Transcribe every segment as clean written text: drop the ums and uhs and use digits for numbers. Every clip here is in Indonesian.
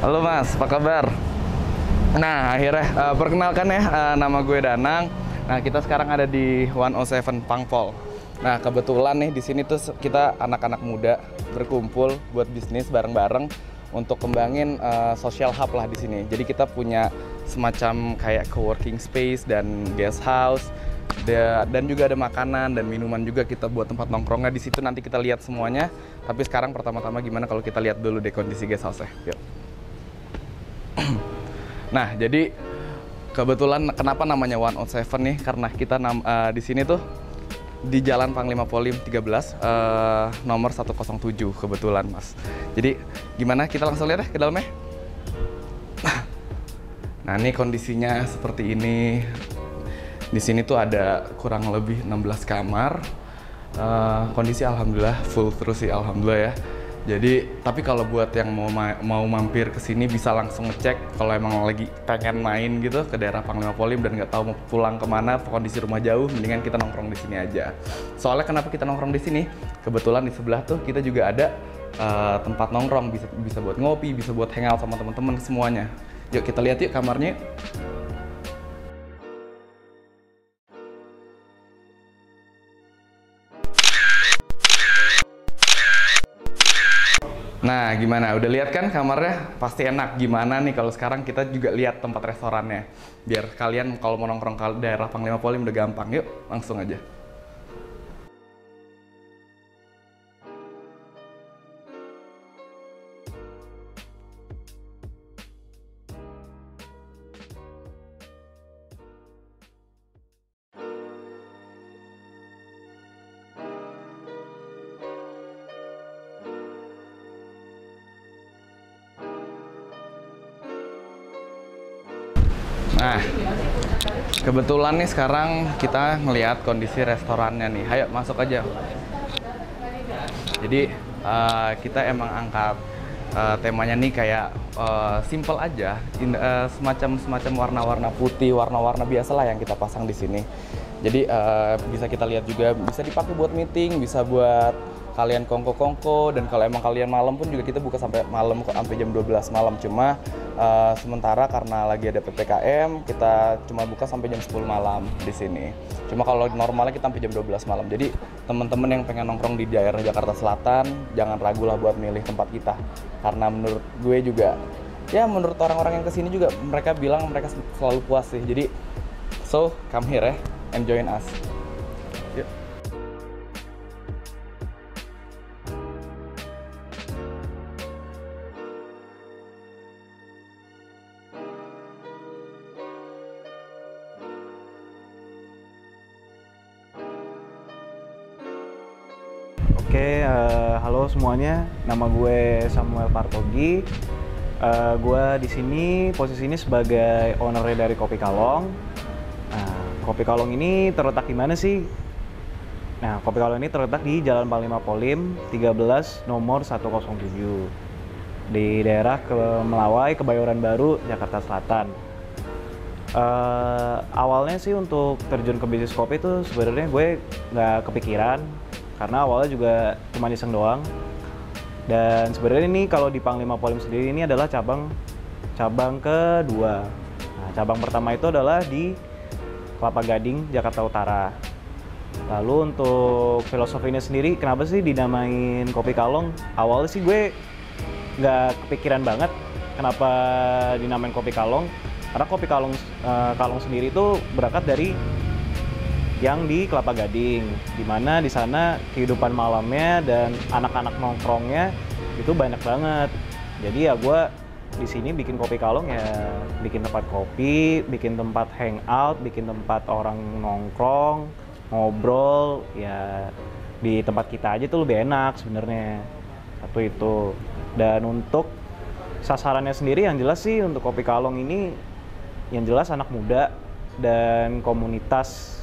Halo Mas, apa kabar? Nah, akhirnya perkenalkan ya, nama gue Danang. Nah, kita sekarang ada di 107 Pangpol. Nah, kebetulan nih di sini tuh kita anak-anak muda berkumpul buat bisnis bareng-bareng untuk kembangin social hub lah di sini. Jadi kita punya semacam kayak co-working space dan guest house. Dan juga ada makanan dan minuman juga kita buat tempat nongkrongnya di situ, nanti kita lihat semuanya. Tapi sekarang pertama-tama gimana kalau kita lihat dulu deh kondisi guest house-nya. Yuk. Nah, jadi kebetulan kenapa namanya 107 nih? Karena kita di sini tuh di Jalan Panglima Polim 13, nomor 107 kebetulan, Mas. Jadi gimana? Kita langsung lihat ya ke dalamnya. Nah, ini kondisinya seperti ini. Di sini tuh ada kurang lebih 16 kamar. Kondisi alhamdulillah full terus sih, alhamdulillah ya. Jadi, tapi kalau buat yang mau mampir ke sini bisa langsung ngecek kalau emang lagi pengen main gitu ke daerah Panglima Polim dan nggak tahu mau pulang kemana, kondisi rumah jauh, mendingan kita nongkrong di sini aja. Soalnya kenapa kita nongkrong di sini? Kebetulan di sebelah tuh kita juga ada tempat nongkrong, bisa buat ngopi, bisa buat hangout sama teman-teman semuanya. Yuk kita lihat yuk kamarnya. Nah, gimana? Udah lihat kan kamarnya? Pasti enak. Gimana nih kalau sekarang kita juga lihat tempat restorannya. Biar kalian kalau mau nongkrong ke daerah Panglima Polim udah gampang. Yuk, langsung aja. Nah, kebetulan nih sekarang kita ngelihat kondisi restorannya nih. Ayo masuk aja. Jadi kita emang angkat temanya nih kayak simple aja, semacam warna-warna putih, warna-warna biasa lah yang kita pasang di sini. Jadi bisa kita lihat juga bisa dipakai buat meeting, bisa buat kalian kongko-kongko, dan kalau emang kalian malam pun juga kita buka sampai malam kok, sampai jam 12 malam. Cuma sementara karena lagi ada PPKM kita cuma buka sampai jam 10 malam di sini. Cuma kalau normalnya kita sampai jam 12 malam. Jadi teman-teman yang pengen nongkrong di daerah Jakarta Selatan jangan ragu lah buat milih tempat kita. Karena menurut gue juga ya, menurut orang-orang yang kesini juga mereka bilang mereka selalu puas sih. Jadi so come here ya, and join us. Yuk. Oke, halo semuanya. Nama gue Samuel Partogi. Gue di sini posisinya sebagai owner dari Kopi Kalong. Nah, Kopi Kalong ini terletak di mana sih? Nah, Kopi Kalong ini terletak di Jalan Panglima Polim 13 nomor 107 di daerah Melawai, Kebayoran Baru, Jakarta Selatan. Awalnya sih untuk terjun ke bisnis kopi itu sebenarnya gue nggak kepikiran, karena awalnya juga cuma iseng doang. Dan sebenarnya ini kalau di Panglima Polim sendiri ini adalah cabang kedua. Nah, cabang pertama itu adalah di Kelapa Gading, Jakarta Utara. Lalu untuk filosofinya sendiri, kenapa sih dinamain Kopi Kalong? Awalnya sih gue nggak kepikiran banget kenapa dinamain Kopi Kalong. Karena Kopi Kalong, Kalong sendiri itu berangkat dari yang di Kelapa Gading, dimana di sana kehidupan malamnya dan anak-anak nongkrongnya itu banyak banget. Jadi ya gue di sini bikin Kopi Kalong ya, bikin tempat kopi, bikin tempat hangout, bikin tempat orang nongkrong, ngobrol ya di tempat kita aja tuh lebih enak sebenarnya. Satu itu. Dan untuk sasarannya sendiri yang jelas sih untuk Kopi Kalong ini yang jelas anak muda dan komunitas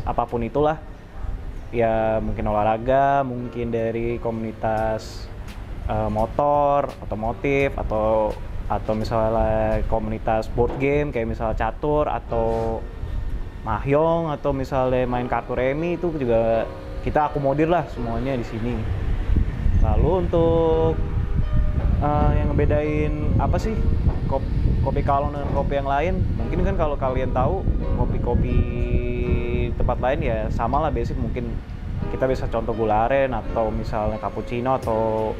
apapun itulah ya, mungkin olahraga, mungkin dari komunitas motor, otomotif, atau misalnya komunitas board game kayak misalnya catur atau mahjong, atau misalnya main kartu remi, itu juga kita akomodir lah semuanya di sini. Lalu untuk Yang ngebedain apa sih kopi Kalong dengan kopi yang lain? Mungkin kan kalau kalian tahu kopi-kopi tempat lain ya sama lah basic, mungkin kita bisa contoh gula aren atau misalnya cappuccino atau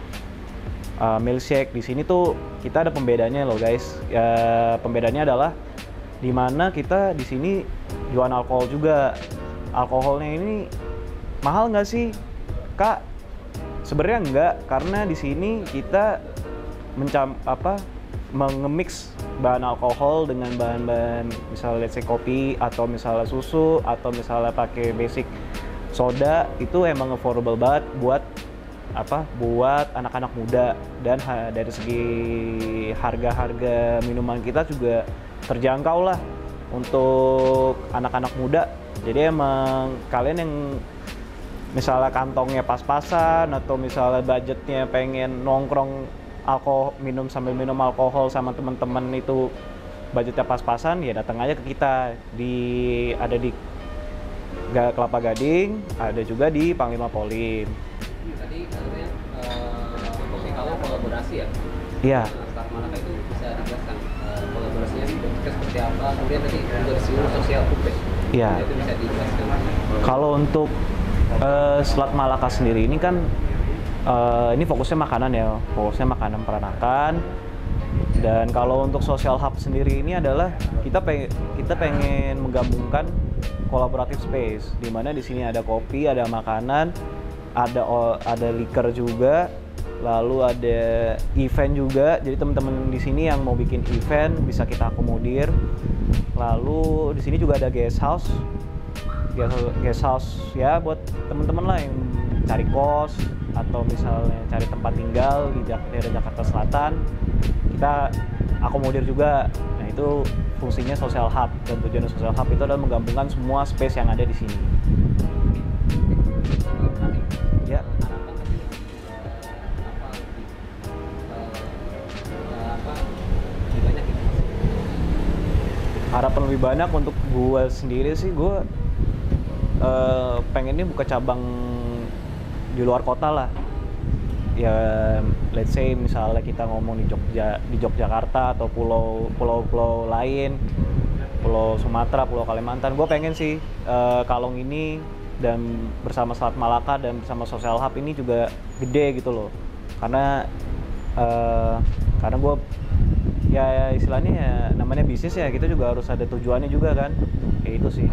milkshake. Di sini tuh kita ada pembedanya loh guys. Ya, pembedanya adalah dimana kita di sini jualan alkohol juga. Alkoholnya ini mahal nggak sih, Kak? Sebenarnya enggak, karena di sini kita mengemix bahan alkohol dengan bahan-bahan misalnya let's say kopi atau misalnya susu atau misalnya pakai basic soda. Itu emang affordable banget buat anak-anak muda, dan dari segi harga-harga minuman kita juga terjangkau lah untuk anak-anak muda. Jadi emang kalian yang misalnya kantongnya pas-pasan atau misalnya budgetnya pengen nongkrong sambil minum alkohol sama teman-teman itu budgetnya pas-pasan, ya datang aja ke kita. Ada di Kelapa Gading, ada juga di Panglima Polim. Tadi katanya Kopi Kalong kolaborasi ya? Iya. Start Malaka itu bisa dijelaskan kolaborasinya bentuknya seperti apa? Kemudian tadi juga disinggung sosial food ya? Iya. Itu bisa dijelaskan. Kalau untuk Selat Malaka sendiri ini kan ini fokusnya makanan ya, fokusnya makanan peranakan. Dan kalau untuk social hub sendiri ini adalah kita pengen menggabungkan collaborative space, di mana di sini ada kopi, ada makanan, ada liquor juga, lalu ada event juga. Jadi teman-teman di sini yang mau bikin event bisa kita akomodir. Lalu di sini juga ada guest house ya buat teman-teman lah yang cari kos atau misalnya cari tempat tinggal di daerah Jakarta Selatan, kita akomodir juga. Nah, itu fungsinya social hub, dan tujuan social hub itu adalah menggabungkan semua space yang ada di sini. Ya. Harapan lebih banyak untuk gue sendiri sih, gue pengennya buka cabang di luar kota lah. Ya, let's say misalnya kita ngomong di Yogyakarta atau pulau-pulau lain, Pulau Sumatera, Pulau Kalimantan. Gue pengen sih Kalong ini dan bersama Selat Malaka dan bersama Social Hub ini juga gede gitu loh. Karena gue ya istilahnya ya namanya bisnis ya, kita juga harus ada tujuannya juga kan. Kayak itu sih.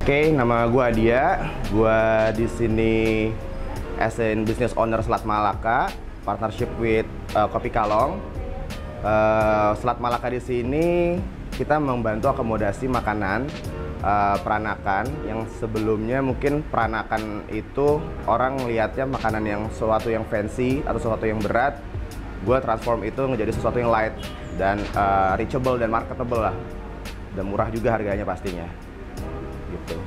Oke, nama gue Adia. Gue di sini as in business owner Selat Malaka, partnership with Kopi Kalong. Selat Malaka di sini kita membantu akomodasi makanan peranakan yang sebelumnya mungkin peranakan itu orang lihatnya makanan yang sesuatu yang fancy atau sesuatu yang berat. Gue transform itu menjadi sesuatu yang light dan reachable dan marketable lah, dan murah juga harganya pastinya. Gitu.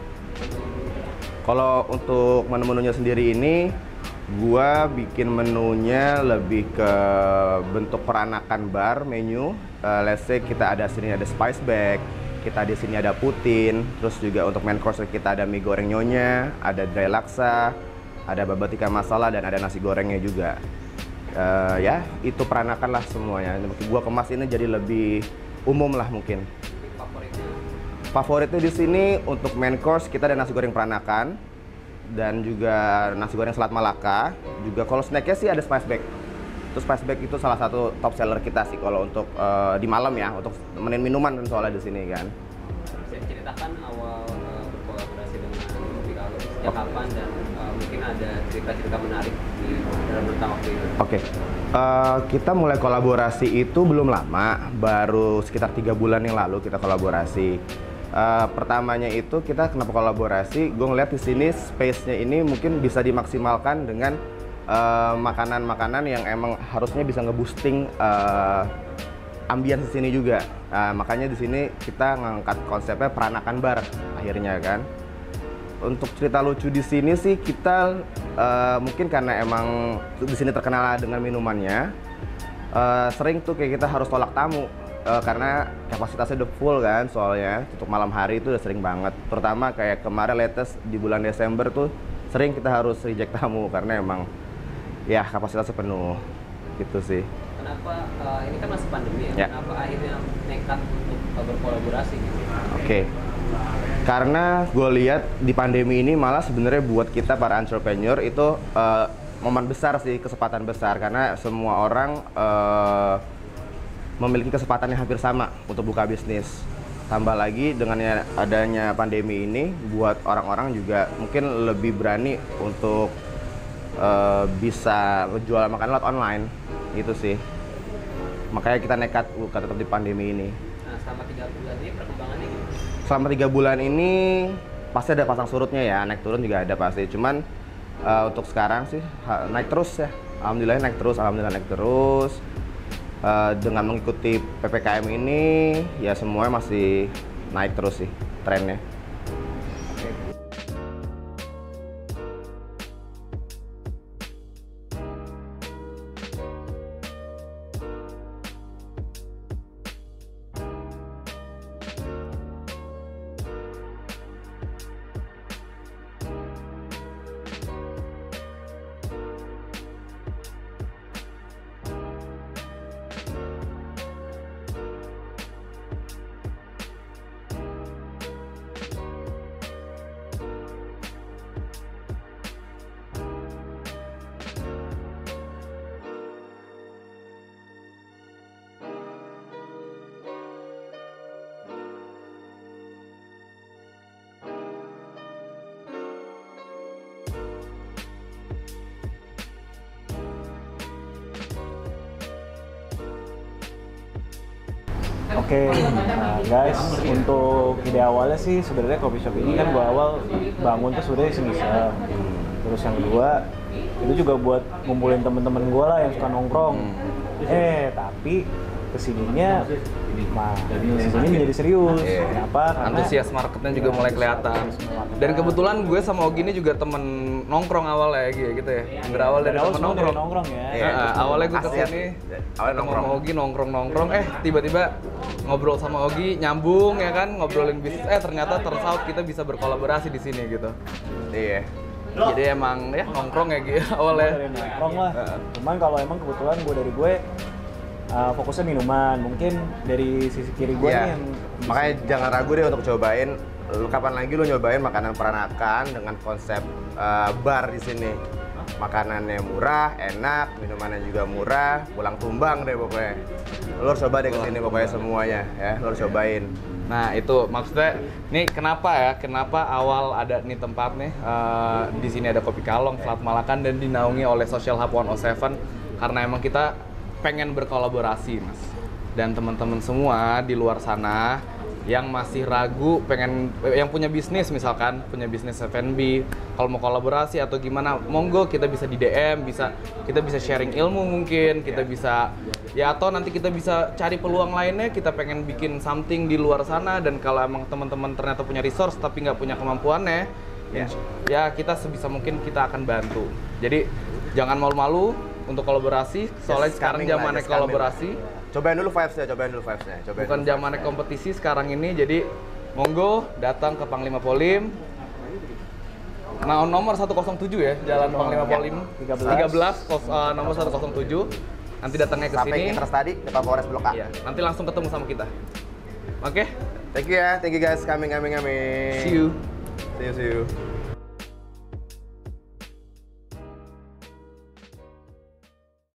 Kalau untuk menu-menunya sendiri ini, gua bikin menunya lebih ke bentuk peranakan bar menu. Let's say kita ada sini ada spice bag, kita di sini ada putin, terus juga untuk main course kita ada mie goreng nyonya, ada dry laksa, ada babat ikan masala, dan ada nasi gorengnya juga. Ya, itu peranakan lah semuanya. Gua kemas ini jadi lebih umum lah mungkin. Favoritnya di sini untuk main course kita ada nasi goreng peranakan dan juga nasi goreng Selat Malaka. Juga kalau snacknya sih ada spice bag. Itu spice bag itu salah satu top seller kita sih kalau untuk di malam ya, untuk temenin minuman dan soalnya di sini kan. Bisa ceritakan awal berkolaborasi dengan Kopi Kalong sejak kapan, dan mungkin ada cerita-cerita menarik di dalam rentang waktu itu. Oke. Kita mulai kolaborasi itu belum lama, baru sekitar 3 bulan yang lalu kita kolaborasi. Pertamanya itu kita kenapa kolaborasi, gue ngeliat di sini space-nya ini mungkin bisa dimaksimalkan dengan makanan-makanan yang emang harusnya bisa ngeboosting ambience di sini juga. Makanya di sini kita ngangkat konsepnya peranakan bar akhirnya kan. Untuk cerita lucu di sini sih kita mungkin karena emang di sini terkenal dengan minumannya, sering tuh kayak kita harus tolak tamu karena kapasitasnya udah full kan, soalnya untuk malam hari itu udah sering banget. Terutama kayak kemarin latest di bulan Desember tuh sering kita harus reject tamu karena emang ya kapasitasnya penuh gitu sih. Kenapa ini kan masih pandemi ya? Kenapa akhirnya nekat untuk berkolaborasi gitu? Oke. Karena gue lihat di pandemi ini malah sebenarnya buat kita para entrepreneur itu momen besar sih, kesempatan besar karena semua orang memiliki kesempatan yang hampir sama untuk buka bisnis. Tambah lagi dengan adanya pandemi ini buat orang-orang juga mungkin lebih berani untuk bisa jual makanan lewat online gitu sih. Makanya kita nekat buka tetap di pandemi ini. Nah, selama 3 bulan ini perkembangannya gimana? Selama 3 bulan ini pasti ada pasang surutnya ya, naik turun juga ada pasti. Cuman untuk sekarang sih naik terus ya. Alhamdulillah naik terus. Dengan mengikuti PPKM ini ya semuanya masih naik terus sih trennya. Oke, guys, untuk ide awalnya sih sebenarnya coffee shop ini kan gua awal bangun tuh sebenarnya iseng-iseng. Terus yang kedua itu juga buat ngumpulin temen-temen gua lah yang suka nongkrong. Tapi kesininya sini menjadi serius. Kenapa? Karena antusias marketnya juga mulai kelihatan. Dan kebetulan gue sama Ogi ini juga temen nongkrong awalnya gitu ya. Berawal dari temen nongkrong. Ya. Awalnya gue kesini, ketemu sama Ogi nongkrong. Tiba-tiba ngobrol sama Ogi, nyambung ya kan, ngobrolin bisnis. Ternyata turns out kita bisa berkolaborasi di sini gitu. Iya. Jadi emang ya nongkrong ya gitu awalnya. Dari nongkrong lah. Cuman kalau emang kebetulan gue fokusnya minuman, mungkin dari sisi kiri gue nih yang makanya jangan ragu deh untuk cobain. Kapan lagi lu nyobain makanan peranakan dengan konsep bar di sini. Makanannya murah, enak, minumannya juga murah, pulang tumbang deh pokoknya. Lu harus coba deh kesini pokoknya semuanya ya, lu harus cobain. Nah itu maksudnya, nih kenapa awal ada nih tempat nih di sini ada Kopi Kalong, Selat Malakan dan dinaungi oleh Social Hub 107 karena emang kita pengen berkolaborasi mas. Dan teman-teman semua di luar sana yang masih ragu yang punya bisnis misalkan punya bisnis F&B, kalau mau kolaborasi atau gimana monggo kita bisa di DM, kita bisa sharing ilmu mungkin, kita bisa ya atau nanti kita bisa cari peluang lainnya, kita pengen bikin something di luar sana. Dan kalau emang teman-teman ternyata punya resource tapi nggak punya kemampuannya ya kita sebisa mungkin kita akan bantu. Jadi jangan malu-malu untuk kolaborasi, soalnya sekarang zamannya kolaborasi. Cobain dulu vibes-nya. Bukan zamannya kompetisi sekarang ini, jadi monggo datang ke Panglima Polim. Nah, nomor 107 ya, Jalan Panglima Polim 13 nomor 107. Nanti datangnya ke sini. Sampai Interest tadi, depan Polres Blok A. Iya, nanti langsung ketemu sama kita. Oke? Thank you ya, thank you guys, coming. See you. See you.